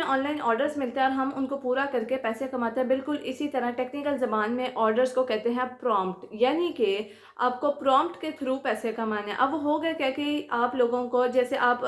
Online orders मिलते हैं और हम उनको पूरा करके पैसे कमाते हैं, बिल्कुल इसी तरह टेक्निकल ज़बान में ऑर्डर्स को कहते हैं प्रॉम्प्ट, यानी कि आपको प्रॉम्प्ट के थ्रू पैसे कमाने हैं। अब वो हो गया क्या कि आप लोगों को, जैसे आप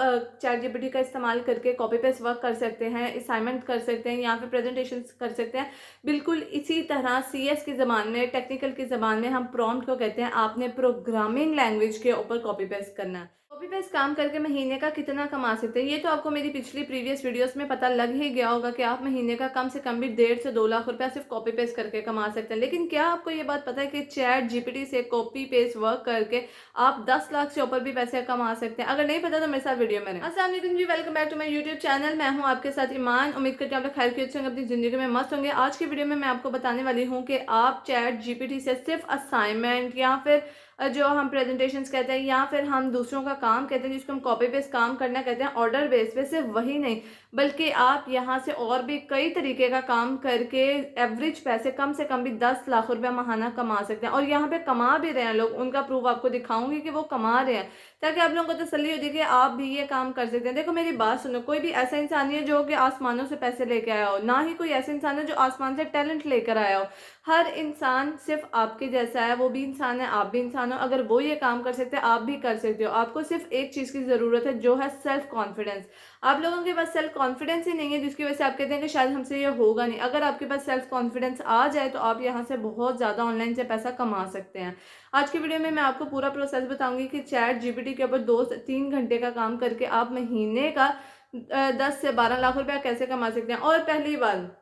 चैट जीपीटी का इस्तेमाल करके कॉपी पेस्ट वर्क कर सकते हैं, असाइनमेंट कर सकते हैं या फिर प्रेजेंटेशन कर सकते हैं, बिल्कुल इसी तरह सीएस की ज़बान में, टेक्निकल की ज़बान में हम प्रॉम्प्ट को कहते हैं आपने प्रोग्रामिंग लैंग्वेज के ऊपर कॉपी पेस्ट करना है। कॉपी पेस्ट काम करके महीने का कितना कमा सकते हैं, ये तो आपको मेरी पिछली प्रीवियस वीडियोस में पता लग ही गया होगा कि आप महीने का कम से कम भी 1.5 से 2 लाख रुपया सिर्फ कॉपी पेस्ट करके कमा सकते हैं। लेकिन क्या आपको ये बात पता है कि चैट जीपीटी से कॉपी पेस्ट वर्क करके आप 10 लाख से ऊपर भी पैसे कमा सकते हैं? अगर नहीं पता तो मेरे साथ वीडियो में रहें। अस्सलाम वालेकुम जी, welcome back to my YouTube channel. मैं हूँ आपके साथ ईमान। उम्मीद करती हूँ आप लोग खैर खैरियत से अपनी जिंदगी में मस्त होंगे। आज की वीडियो में मैं आपको बताने वाली हूँ कि आप चैट जीपीटी से सिर्फ असाइनमेंट या फिर जो हम प्रेजेंटेशंस कहते हैं या फिर हम दूसरों का काम कहते हैं जिसको हम कॉपी पेस्ट काम करना कहते हैं ऑर्डर बेस पे, सिर्फ वही नहीं बल्कि आप यहाँ से और भी कई तरीके का काम करके एवरेज पैसे कम से कम भी 10 लाख रुपया महाना कमा सकते हैं। और यहाँ पे कमा भी रहे हैं लोग, उनका प्रूफ आपको दिखाऊंगी कि वो कमा रहे हैं, ताकि आप लोगों को तसल्ली हो जाए कि आप भी ये काम कर सकते हैं। देखो मेरी बात सुनो, कोई भी ऐसा इंसान नहीं है जो कि आसमानों से पैसे लेके आया हो, ना ही कोई ऐसा इंसान है जो आसमान से टैलेंट लेकर आया हो। हर इंसान सिर्फ आपके जैसा है, वो भी इंसान है, आप भी इंसान हो। अगर वो ये काम कर सकते हैं आप भी कर सकते हो। आपको सिर्फ एक चीज़ की ज़रूरत है, जो है सेल्फ कॉन्फिडेंस। आप लोगों के पास सेल्फ कॉन्फिडेंस ही नहीं है, जिसकी वजह से आप कहते हैं कि शायद हमसे ये होगा नहीं। अगर आपके पास सेल्फ कॉन्फिडेंस आ जाए तो आप यहाँ से बहुत ज़्यादा ऑनलाइन से पैसा कमा सकते हैं। आज की वीडियो में मैं आपको पूरा प्रोसेस बताऊंगी कि चैट जीपीटी के ऊपर 2 से 3 घंटे का काम करके आप महीने का 10 से 12 लाख रुपया कैसे कमा सकते हैं। और पहली बात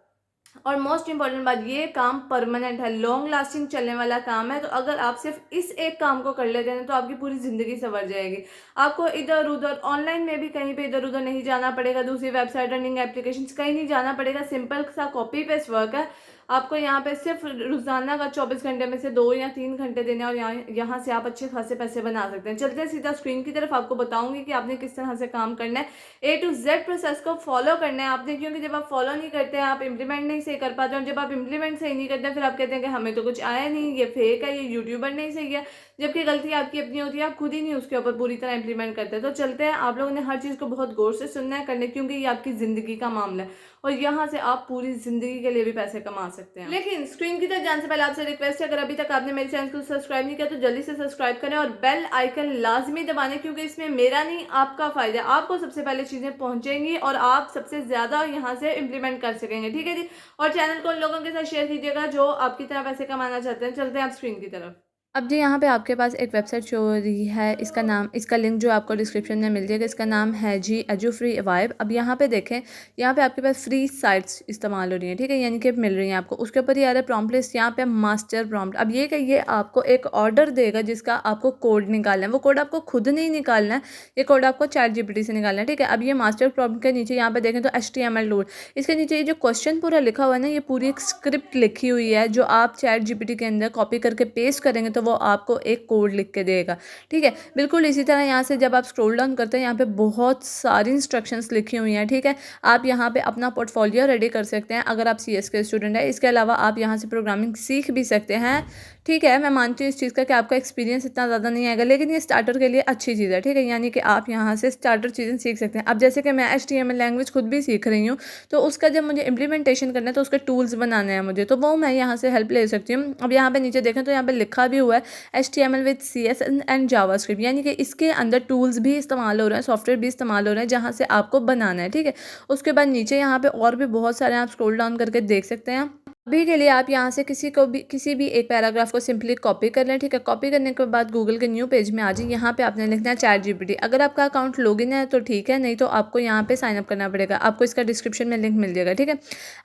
और मोस्ट इंपॉर्टेंट बात, ये काम परमानेंट है, लॉन्ग लास्टिंग चलने वाला काम है। तो अगर आप सिर्फ इस एक काम को कर लेते हैं तो आपकी पूरी ज़िंदगी संवर जाएगी। आपको इधर उधर ऑनलाइन में भी कहीं पे इधर उधर नहीं जाना पड़ेगा, दूसरी वेबसाइट रनिंग एप्लीकेशंस कहीं नहीं जाना पड़ेगा। सिंपल सा कॉपी पेस्ट वर्क है। आपको यहाँ पे सिर्फ रोजाना का 24 घंटे में से 2 या 3 घंटे देने और यहाँ से आप अच्छे खासे पैसे बना सकते हैं। चलते हैं सीधा स्क्रीन की तरफ, आपको बताऊंगी कि आपने किस तरह से काम करना है। A to Z प्रोसेस को फॉलो करना है आपने, क्योंकि जब आप फॉलो नहीं करते हैं आप इम्प्लीमेंट नहीं सही कर पाते, और जब आप इम्प्लीमेंट सही नहीं करते फिर आप कहते हैं कि हमें तो कुछ आया नहीं, ये फेक है, ये यूट्यूबर नहीं सही है, जबकि गलती आपकी अपनी होती है, आप खुद ही नहीं उसके ऊपर पूरी तरह इंप्लीमेंट करते। तो चलते हैं, आप लोगों ने हर चीज़ को बहुत गौर से सुनना है, करने, क्योंकि ये आपकी ज़िंदगी का मामला है और यहाँ से आप पूरी ज़िंदगी के लिए भी पैसे कमा सकते हैं। लेकिन स्क्रीन की तरफ जाने से पहले आपसे रिक्वेस्ट है, अगर अभी तक आपने मेरे चैनल को सब्सक्राइब नहीं किया तो जल्दी से सब्सक्राइब करें और बेल आइकन लाजमी दबाने, क्योंकि इसमें मेरा नहीं आपका फायदा है। आपको सबसे पहले चीज़ें पहुंचेंगी और आप सबसे ज़्यादा यहाँ से इम्प्लीमेंट कर सकेंगे, ठीक है जी। और चैनल को उन लोगों के साथ शेयर कीजिएगा जो आपकी तरह पैसे कमाना चाहते हैं। चलते हैं आप स्क्रीन की तरफ। अब जी यहाँ पे आपके पास एक वेबसाइट शो हो रही है, इसका नाम, इसका लिंक जो आपको डिस्क्रिप्शन में मिल जाएगा, इसका नाम है जी एजू फ्री वाइब। अब यहाँ पे देखें, यहाँ पे आपके पास फ्री साइट्स इस्तेमाल हो रही हैं, ठीक है, यानी कि मिल रही हैं आपको। उसके ऊपर ये आ रहा है प्रॉम्प्ट लिस्ट, यहाँ पे मास्टर प्रॉम्प्ट। अब ये कि ये आपको एक ऑर्डर देगा जिसका आपको कोड निकालना है। वो कोड आपको खुद नहीं निकालना है, ये कोड आपको चैट जीपीटी से निकालना है, ठीक है। अब ये मास्टर प्रॉम्प्ट के नीचे यहाँ पे देखें तो HTML टूल, इसके नीचे ये जो क्वेश्चन पूरा लिखा हुआ है ना, ये पूरी एक स्क्रिप्ट लिखी हुई है जो आप चैट जीपीटी के अंदर कॉपी करके पेस्ट करेंगे तो वो आपको एक कोड लिख के देगा, ठीक है। बिल्कुल इसी तरह यहाँ से जब आप स्क्रॉल डाउन करते हैं, यहाँ पे बहुत सारी इंस्ट्रक्शंस लिखी हुई हैं, ठीक है। आप यहाँ पे अपना पोर्टफोलियो रेडी कर सकते हैं अगर आप CS के स्टूडेंट हैं। इसके अलावा आप यहाँ से प्रोग्रामिंग सीख भी सकते हैं, ठीक है। मैं मानती हूँ इस चीज़ का कि आपका एक्सपीरियंस इतना ज़्यादा नहीं आएगा, लेकिन ये स्टार्टर के लिए अच्छी चीज़ है, ठीक है। यानी कि आप यहाँ से स्टार्टर चीज़ें सीख सकते हैं। अब जैसे कि मैं HTML लैंग्वेज खुद भी सीख रही हूँ, तो उसका जब मुझे इम्प्लीमेंटेशन करना है तो उसके टूल्स बनाने हैं मुझे, तो वो मैं यहाँ से हेल्प ले सकती हूँ। अब यहाँ पे नीचे देखें तो यहाँ पे लिखा भी हुआ है HTML with CS and JavaScript, यानी कि इसके अंदर टूल्स भी इस्तेमाल हो रहे हैं, सॉफ्टवेयर भी इस्तेमाल हो रहे हैं जहाँ से आपको बनाना है, ठीक है। उसके बाद नीचे यहाँ पे और भी बहुत सारे आप स्क्रॉल डाउन करके देख सकते हैं। अभी के लिए आप यहाँ से किसी भी एक पैराग्राफ को सिंपली कॉपी कर लें, ठीक है। कॉपी करने के बाद गूगल के न्यू पेज में आ जाए, यहाँ पे आपने लिखना है चैट जीपीटी। अगर आपका अकाउंट लॉगिन है तो ठीक है, नहीं तो आपको यहाँ पे साइन अप करना पड़ेगा। आपको इसका डिस्क्रिप्शन में लिंक मिल जाएगा, ठीक है।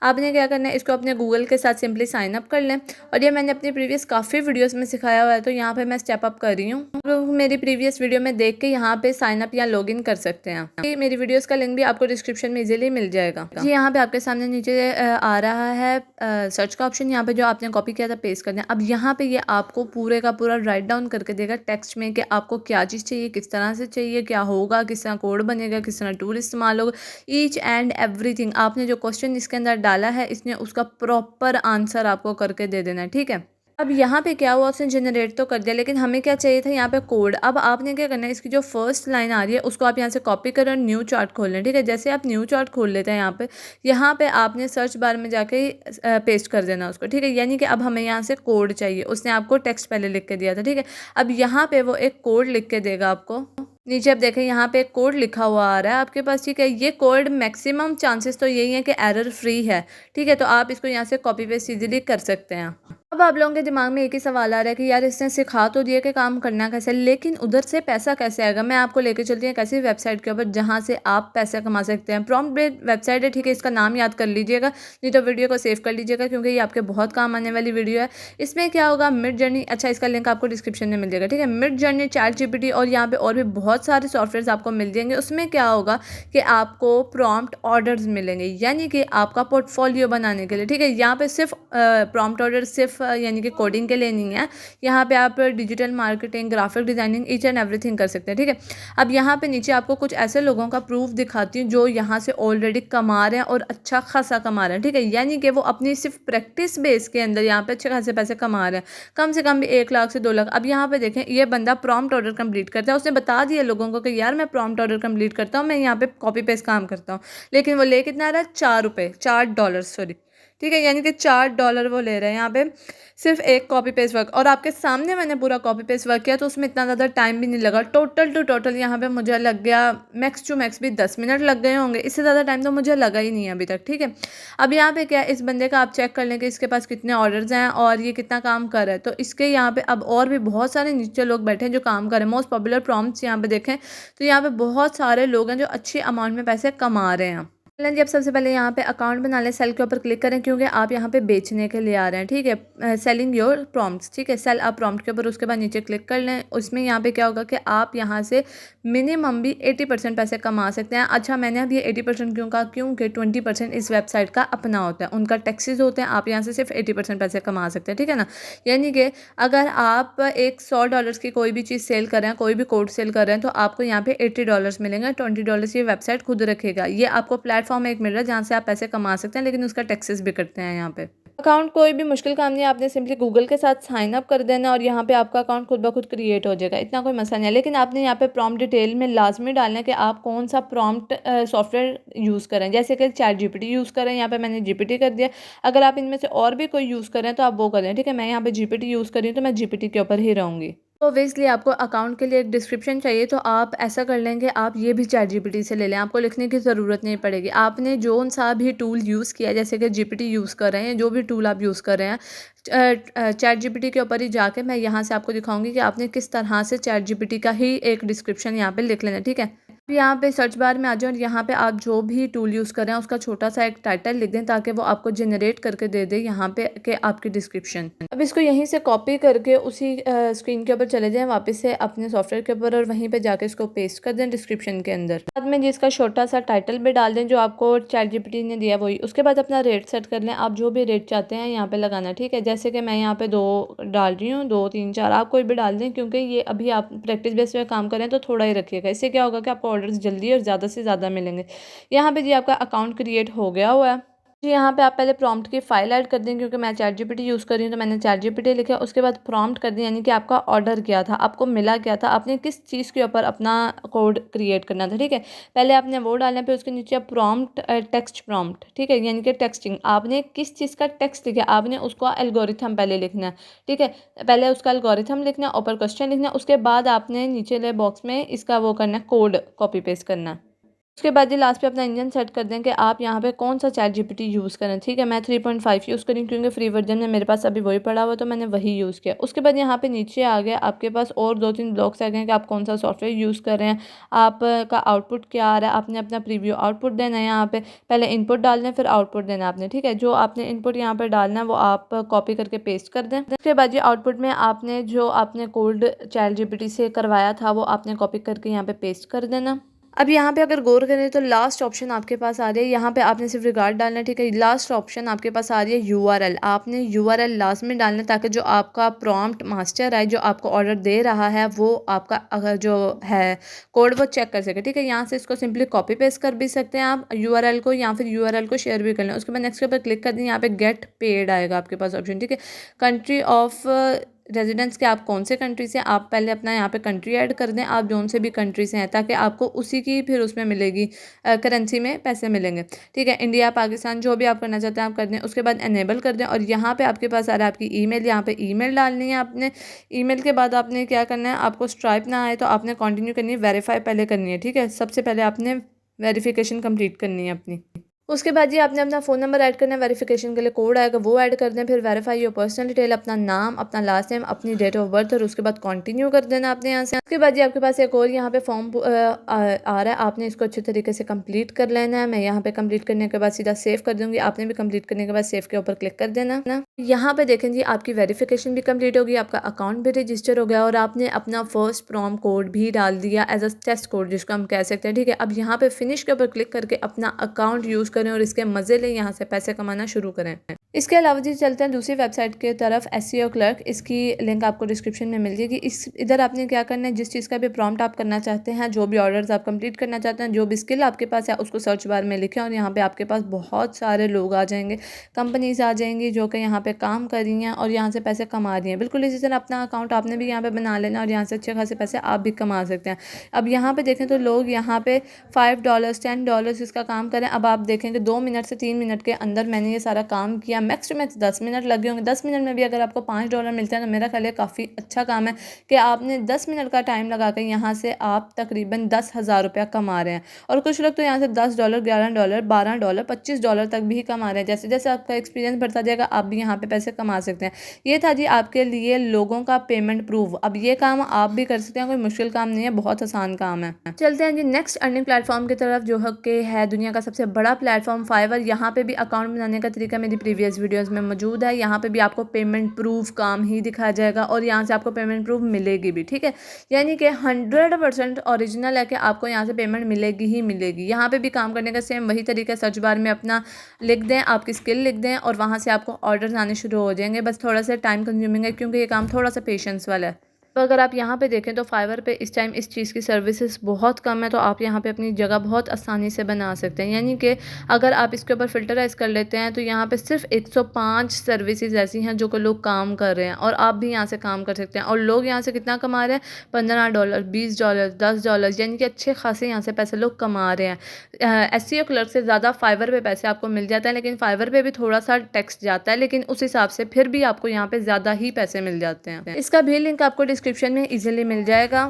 आपने क्या करना है, इसको अपने गूगल के साथ सिंपली साइन अप कर लें। और ये मैंने अपनी प्रीवियस काफ़ी वीडियोज़ में सिखाया हुआ है, तो यहाँ पर मैं स्टेप अप कर रही हूँ। लोग मेरी प्रीवियस वीडियो में देख के यहाँ पे साइन अप या लॉगिन कर सकते हैं। मेरी वीडियोस का लिंक भी आपको डिस्क्रिप्शन में इजीली मिल जाएगा। जी यहाँ पे आपके सामने नीचे आ रहा है सर्च का ऑप्शन, यहाँ पे जो आपने कॉपी किया था पेस्ट करना है। अब यहाँ पे ये आपको पूरे का पूरा राइट डाउन करके देगा टेक्स्ट में कि आपको क्या चीज़ चाहिए, किस तरह से चाहिए, क्या होगा, किस तरह कोड बनेगा, किस तरह टूल इस्तेमाल होगा, ईच एंड एवरीथिंग। आपने जो क्वेश्चन इसके अंदर डाला है इसने उसका प्रॉपर आंसर आपको करके दे देना है, ठीक है। अब यहाँ पे क्या हुआ, उसने जनरेट तो कर दिया, लेकिन हमें क्या चाहिए था यहाँ पे कोड। अब आपने क्या करना है, इसकी जो फर्स्ट लाइन आ रही है उसको आप यहाँ से कॉपी करें और न्यू चार्ट खोल लें। ठीक है, जैसे आप न्यू चार्ट खोल लेते हैं यहाँ पे आपने सर्च बार में जाके पेस्ट कर देना उसको। ठीक है, यानी कि अब हमें यहाँ से कोड चाहिए। उसने आपको टेक्स्ट पहले लिख के दिया था। ठीक है, अब यहाँ पे वो एक कोड लिख के देगा आपको। नीचे आप देखें यहाँ पे एक कोड लिखा हुआ आ रहा है आपके पास। ठीक है, ये कोड मैक्सिमम चांसेस तो यही है कि एरर फ्री है। ठीक है, तो आप इसको यहाँ से कॉपी पेस्ट इजीली कर सकते हैं। अब आप लोगों के दिमाग में एक ही सवाल आ रहा है कि यार इसने सिखा तो दिया कि काम करना कैसे, लेकिन उधर से पैसा कैसे आएगा। मैं आपको लेके चलती हूँ एक ऐसी वेबसाइट के ऊपर जहाँ से आप पैसा कमा सकते हैं। प्रॉम्प्ट बेस्ड वेबसाइट है। ठीक है, इसका नाम याद कर लीजिएगा, नहीं तो वीडियो को सेव कर लीजिएगा क्योंकि ये आपके बहुत काम आने वाली वीडियो है। इसमें क्या होगा, मिड जर्नी, अच्छा इसका लिंक आपको डिस्क्रिप्शन में मिल जाएगा। ठीक है, मिड जर्नी, चैट जीपीटी और यहाँ पे और भी बहुत सारे सॉफ्टवेयर आपको मिल जाएंगे। उसमें क्या होगा कि आपको प्रॉम्प्ट ऑर्डर्स मिलेंगे, यानी कि आपका पोर्टफोलियो बनाने के लिए। ठीक है, यहाँ पे सिर्फ प्रॉम्प्ट ऑर्डर सिर्फ यानी कि कोडिंग के लिए नहीं है। यहाँ पे आप digital marketing, graphic designing, each and everything कर सकते हैं। ठीक है, अब यहाँ पे नीचे आपको कुछ ऐसे लोगों का प्रूफ दिखाती हूँ जो यहाँ से ऑलरेडी कमा रहे हैं और अच्छा खासा कमा रहे हैं। ठीक है, यानी कि वो अपनी सिर्फ प्रैक्टिस बेस के अंदर यहाँ पे अच्छे खासे पैसे कमा रहे हैं, कम से कम भी 1 लाख से 2 लाख। अब यहाँ पे देखें, ये बंदा प्रॉम्प्ट ऑर्डर कंप्लीट करता है। उसने बता दिया लोगों को कि यार मैं प्रॉम्प्ट ऑर्डर कंप्लीट करता हूँ, मैं यहाँ पे कॉपी पेस्ट काम करता हूँ, लेकिन वो ले कितना रहा है, ₹4, $4 सॉरी। ठीक है, यानी कि $4 वो ले रहे हैं यहाँ पे सिर्फ एक कॉपी पेस्ट वर्क। और आपके सामने मैंने पूरा कॉपी पेस्ट वर्क किया तो उसमें इतना ज़्यादा टाइम भी नहीं लगा। टोटल यहाँ पे मुझे लग गया मैक्स टू मैक्स भी 10 मिनट लग गए होंगे, इससे ज़्यादा टाइम तो मुझे लगा ही नहीं है अभी तक। ठीक है, अब यहाँ पे क्या, इस बंदे का आप चेक कर लें कि इसके पास कितने ऑर्डर्स हैं और ये कितना काम कर रहा है। तो इसके यहाँ पे अब और भी बहुत सारे नीचे लोग बैठे हैं जो काम कर रहे हैं। मोस्ट पॉपुलर प्रॉम्प्ट्स यहाँ पे देखें तो यहाँ पे बहुत सारे लोग हैं जो अच्छी अमाउंट में पैसे कमा रहे हैं। चलें जी, अब सबसे पहले यहाँ पे अकाउंट बना लें, सेल के ऊपर क्लिक करें क्योंकि आप यहाँ पे बेचने के लिए आ रहे हैं। ठीक है, सेलिंग योर प्रॉम्प्ट्स। ठीक है, सेल आप प्रॉम्प्ट के ऊपर, उसके बाद नीचे क्लिक कर लें। उसमें यहाँ पे क्या होगा कि आप यहाँ से मिनिमम भी 80% पैसे कमा सकते हैं। अच्छा, मैंने अब ये 80% क्यों कहा, क्योंकि 20% इस वेबसाइट का अपना होता है, उनका टैक्सेस होते हैं। आप यहाँ से सिर्फ 80% पैसे कमा सकते हैं। ठीक है ना, यानी कि अगर आप एक $100 की कोई भी चीज़ सेल कर रहे हैं, कोई भी कोड सेल कर रहे हैं, तो आपको यहाँ पे $80 मिलेंगे। $20 ये वेबसाइट खुद रखेगा। ये आपको प्लेटफॉर्म एक मिल रहा है जहाँ से आप पैसे कमा सकते हैं, लेकिन उसका टैक्सेस भी करते हैं यहाँ पे। अकाउंट कोई भी मुश्किल काम नहीं है, आपने सिंपली गूगल के साथ साइन अप कर देना और यहाँ पे आपका अकाउंट खुद ब खुद क्रिएट हो जाएगा। इतना कोई मसला नहीं है, लेकिन आपने यहाँ पे प्रॉम्प्ट डिटेल में लाजमी डालना है कि आप कौन सा प्रॉम्प्ट सॉफ्टवेयर यूज़ करें। जैसे कि चैट जीपीटी यूज़ करें, यहाँ पे मैंने जीपीटी कर दिया। अगर आप इनमें से और भी कोई यूज़ करें तो आप वो करें। ठीक है, मैं यहाँ पे जीपीटी यूज़ कर रही हूँ तो मैं जीपीटी के ऊपर ही रहूँगी। तो ऑब्वियसली आपको अकाउंट के लिए एक डिस्क्रिप्शन चाहिए, तो आप ऐसा कर लेंगे, आप ये भी चैट जीपीटी से ले लें, आपको लिखने की ज़रूरत नहीं पड़ेगी। आपने जो सा भी टूल यूज़ किया, जैसे कि जीपीटी यूज़ कर रहे हैं, जो भी टूल आप यूज़ कर रहे हैं, चैट जीपीटी के ऊपर ही जाके मैं यहाँ से आपको दिखाऊंगी कि आपने किस तरह से चैट जीपीटी का ही एक डिस्क्रिप्शन यहाँ पे लिख लेना। ठीक है, यहाँ पे सर्च बार में आ जाओ और यहाँ पे आप जो भी टूल यूज़ कर रहे हैं उसका छोटा सा एक टाइटल लिख दें ताकि वो आपको जनरेट करके दे दे यहाँ पे के आपकी डिस्क्रिप्शन। अब इसको यहीं से कॉपी करके उसी स्क्रीन के ऊपर चले जाएं वापस से अपने सॉफ्टवेयर के ऊपर और वहीं पे जाके इसको पेस्ट कर दें डिस्क्रिप्शन के अंदर। बाद में जिसका छोटा सा टाइटल भी डाल दें जो आपको चैट जीपीटी ने दिया वही। उसके बाद अपना रेट सेट कर लें, आप जो भी रेट चाहते हैं यहाँ पे लगाना। ठीक है, जैसे कि मैं यहाँ पे 2 डाल रही हूँ, 2, 3, 4 आप कोई भी डाल दें क्योंकि ये अभी आप प्रैक्टिस बेस पे काम करें तो थोड़ा ही रखिएगा। इससे क्या होगा कि आपको ऑर्डर्स जल्दी और ज़्यादा से ज़्यादा मिलेंगे। यहाँ पे जी आपका अकाउंट क्रिएट हो गया हुआ है जी। यहाँ पे आप पहले प्रॉम्प्ट की फाइल ऐड कर दें क्योंकि मैं चैट जीपीटी यूज़ कर रही हूँ तो मैंने चैट जीपीटी लिखा। उसके बाद प्रॉम्प्ट कर दें, यानी कि आपका ऑर्डर क्या था, आपको मिला क्या था, आपने किस चीज़ के ऊपर अपना कोड क्रिएट करना था। ठीक है, पहले आपने वो डालना, फिर उसके नीचे प्रॉम्प्ट टेक्स्ट प्रॉम्प्ट। ठीक है, यानी कि टेक्सटिंग, आपने किस चीज़ का टेक्स्ट लिखा, आपने उसका एल्गोरिथम पहले लिखना है। ठीक है, पहले उसका एल्गोरिथम लिखना है, ऊपर क्वेश्चन लिखना है, उसके बाद आपने नीचे ले बॉक्स में इसका वो करना है, कोड कॉपी पेस्ट करना है। उसके बाद ये लास्ट पे अपना इंजन सेट कर दें कि आप यहाँ पे कौन सा चैट जीपीटी यूज़ करें। ठीक है, मैं 3.5 यूज़ करी क्योंकि फ्री वर्जन में मेरे पास अभी वही पड़ा हुआ तो मैंने वही यूज़ किया। उसके बाद यहाँ पे नीचे आ गया आपके पास और 2-3 ब्लॉक्स आ गए कि आप कौन सा सॉफ्टवेयर यूज़ कर रहे हैं, आपका आउटपुट क्या आ रहा है, आपने अपना प्रीव्यू आउटपुट देना है। यहाँ पे पहले इनपुट डालना है फिर आउटपुट देना है आपने। ठीक है, जो आपने इनपुट यहाँ पर डालना है वो आप कॉपी करके पेस्ट कर दें। उसके बाद ये आउटपुट में आपने जो आपने कोड चैट जीपीटी से करवाया था वो आपने कॉपी करके यहाँ पे पेस्ट कर देना। अब यहाँ पे अगर गौर करें तो लास्ट ऑप्शन आपके पास आ रही है, यहाँ पे आपने सिर्फ रिगार्ड डालना है, ठीक है। लास्ट ऑप्शन आपके पास आ रही है यूआरएल, आपने यूआरएल लास्ट में डालना है ताकि जो आपका प्रॉम्प्ट मास्टर है जो आपको ऑर्डर दे रहा है वो आपका अगर जो है कोड वो चेक कर सके, ठीक है। यहाँ से इसको सिंपली कॉपी पेस्ट कर भी सकते हैं आप यूआरएल को, या फिर यूआरएल को शेयर भी कर लें। उसके बाद नेक्स्ट के ऊपर क्लिक कर दें, यहाँ पे गेट पेड आएगा आपके पास ऑप्शन, ठीक है। कंट्री ऑफ रेजिडेंस के आप कौन से कंट्री से, आप पहले अपना यहाँ पे कंट्री ऐड कर दें, आप जोन से भी कंट्री से हैं, ताकि आपको उसी की फिर उसमें मिलेगी करेंसी में पैसे मिलेंगे, ठीक है। इंडिया पाकिस्तान जो भी आप करना चाहते हैं आप कर दें। उसके बाद एनेबल कर दें और यहाँ पे आपके पास आ रहा है आपकी ईमेल, यहाँ पे ईमेल डालनी है आपने। ईमेल के बाद आपने क्या करना है, आपको स्ट्राइप ना आए तो आपने कंटिन्यू करनी है, वेरीफाई पहले करनी है, ठीक है। सबसे पहले आपने वेरिफिकेशन कंप्लीट करनी है अपनी। उसके बाद जी आपने अपना फ़ोन नंबर ऐड करना है, वेरिफिकेशन के लिए कोड आएगा वो ऐड कर दें, फिर वेरीफाई योर पर्सनल डिटेल, अपना नाम, अपना लास्ट नेम, अपनी डेट ऑफ बर्थ, और उसके बाद कंटिन्यू कर देना आपने यहाँ से। उसके बाद जी आपके पास एक और यहाँ पे फॉर्म आ रहा है, आपने इसको अच्छे तरीके से कंप्लीट कर लेना है। मैं यहाँ पे कंप्लीट करने के बाद सीधा सेव कर दूँगी, आपने भी कंप्लीट करने के बाद सेव के ऊपर क्लिक कर देना ना। यहाँ पे देखें जी आपकी वेरिफिकेशन भी कंप्लीट होगी, आपका अकाउंट भी रजिस्टर हो गया और आपने अपना फर्स्ट प्रॉम कोड भी डाल दिया एज अ टेस्ट कोड जिसको हम कह सकते हैं, ठीक है। अब यहाँ पे फिनिश के ऊपर क्लिक करके अपना अकाउंट यूज़ करें और इसके मज़े लें, यहाँ से पैसे कमाना शुरू करें। इसके अलावा जी चलते हैं दूसरी वेबसाइट की तरफ, एसईओ क्लर्क, इसकी लिंक आपको डिस्क्रिप्शन में मिल जाएगी। इधर आपने क्या करना है, जिस चीज़ का भी प्रॉम्प्ट आप करना चाहते हैं, जो भी ऑर्डर्स आप कंप्लीट करना चाहते हैं, जो भी स्किल आपके पास है उसको सर्च बार में लिखें और यहाँ पे आपके पास बहुत सारे लोग आ जाएंगे, कंपनीज आ जाएंगी जो कि यहाँ पे काम कर रही हैं और यहाँ से पैसे कमा रही हैं। बिल्कुल इसी तरह अपना अकाउंट आपने भी यहाँ पे बना लेना और यहाँ से अच्छे खासे पैसे आप भी कमा सकते हैं। अब यहाँ पे देखें तो लोग यहाँ पे $5 $10 इसका काम करें। अब आप देखेंगे 2 मिनट से 3 मिनट के अंदर मैंने ये सारा काम किया, मैक्स टू मैक्स 10 मिनट लगे होंगे। 10 मिनट में भी अगर आपको $5 मिलते हैं तो मेरा ख्याल है काफ़ी अच्छा काम है कि आपने 10 मिनट का टाइम लगा कर यहाँ से आप तकरीबन 10,000 रुपया कमा रहे हैं। और कुछ लोग तो यहाँ से $10 $11 $12 $25 तक भी कमा रहे हैं। जैसे जैसे आपका एक्सपीरियंस बढ़ता जाएगा आप भी यहाँ पे पैसे कमा सकते हैं। ये था जी आपके लिए लोगों का पेमेंट प्रूफ। अब ये काम आप भी कर सकते हैं, कोई मुश्किल काम नहीं है, बहुत आसान काम है। चलते हैं जी नेक्स्ट अर्निंग प्लेटफॉर्म की तरफ जो है दुनिया का सबसे बड़ा प्लेटफॉर्म फाइवर। यहाँ पे भी अकाउंट बनाने का तरीका मेरी प्रीवियस वीडियोस में मौजूद है। यहाँ पे भी आपको पेमेंट प्रूफ काम ही दिखाया जाएगा और यहाँ से आपको पेमेंट प्रूफ मिलेगी भी, ठीक है। यानी कि 100% ओरिजिनल है कि आपको यहाँ से पेमेंट मिलेगी ही मिलेगी। यहाँ पे भी काम करने का सेम वही तरीका, सर्च बार में अपना लिख दें, आपकी स्किल लिख दें और वहाँ से आपको ऑर्डर्स आने शुरू हो जाएंगे। बस थोड़ा सा टाइम कंज्यूमिंग है क्योंकि ये काम थोड़ा सा पेशेंस वाला है। तो अगर आप यहाँ पे देखें तो फाइवर पे इस टाइम इस चीज़ की सर्विसेज बहुत कम है, तो आप यहाँ पे अपनी जगह बहुत आसानी से बना सकते हैं। यानी कि अगर आप इसके ऊपर फिल्टराइज कर लेते हैं तो यहाँ पे सिर्फ 105 सर्विसेज ऐसी हैं जो कि लोग काम कर रहे हैं और आप भी यहाँ से काम कर सकते हैं। और लोग यहाँ से कितना कमा रहे हैं, $15 $20 $10, यानी कि अच्छे खासे यहाँ से पैसे लोग कमा रहे हैं। एसईओ क्लर्क से ज़्यादा फाइवर पे पैसे आपको मिल जाता है, लेकिन फाइवर पे भी थोड़ा सा टैक्स जाता है, लेकिन उस हिसाब से फिर भी आपको यहाँ पे ज़्यादा ही पैसे मिल जाते हैं। इसका भी लिंक आपको डिस्क्रिप्शन में इजीली मिल जाएगा।